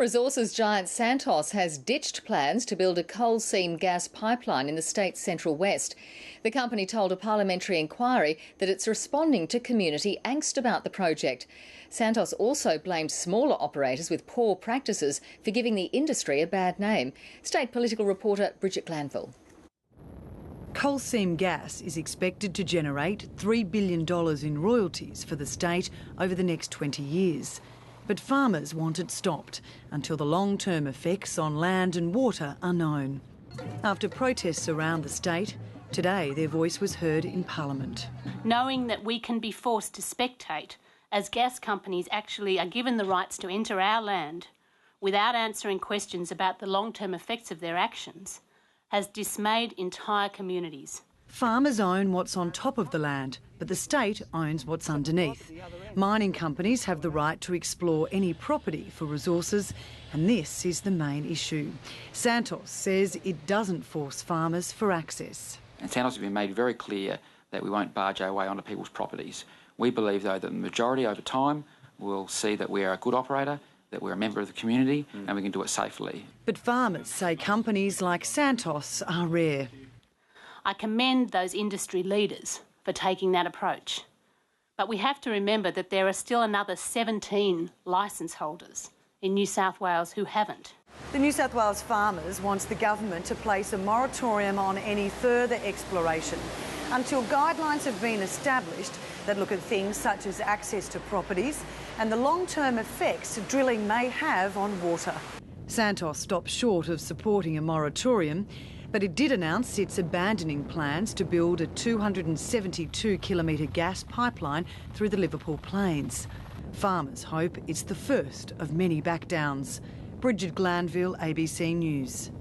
Resources giant Santos has ditched plans to build a coal seam gas pipeline in the state's central west. The company told a parliamentary inquiry that it's responding to community angst about the project. Santos also blamed smaller operators with poor practices for giving the industry a bad name. State political reporter Bridget Glanville. Coal seam gas is expected to generate $3 billion in royalties for the state over the next 20 years. But farmers want it stopped until the long-term effects on land and water are known. After protests around the state, today their voice was heard in Parliament. Knowing that we can be forced to spectate as gas companies actually are given the rights to enter our land without answering questions about the long-term effects of their actions has dismayed entire communities. Farmers own what's on top of the land, but the state owns what's underneath. Mining companies have the right to explore any property for resources, and this is the main issue. Santos says it doesn't force farmers for access. And Santos has been made very clear that we won't barge our way onto people's properties. We believe, though, that the majority over time will see that we are a good operator, that we're a member of the community, and we can do it safely. But farmers say companies like Santos are rare. I commend those industry leaders for taking that approach. But we have to remember that there are still another 17 licence holders in New South Wales who haven't. The New South Wales farmers wants the government to place a moratorium on any further exploration until guidelines have been established that look at things such as access to properties and the long-term effects drilling may have on water. Santos stopped short of supporting a moratorium, but it did announce it's abandoning plans to build a 272-kilometre gas pipeline through the Liverpool Plains. Farmers hope it's the first of many backdowns. Bridget Glanville, ABC News.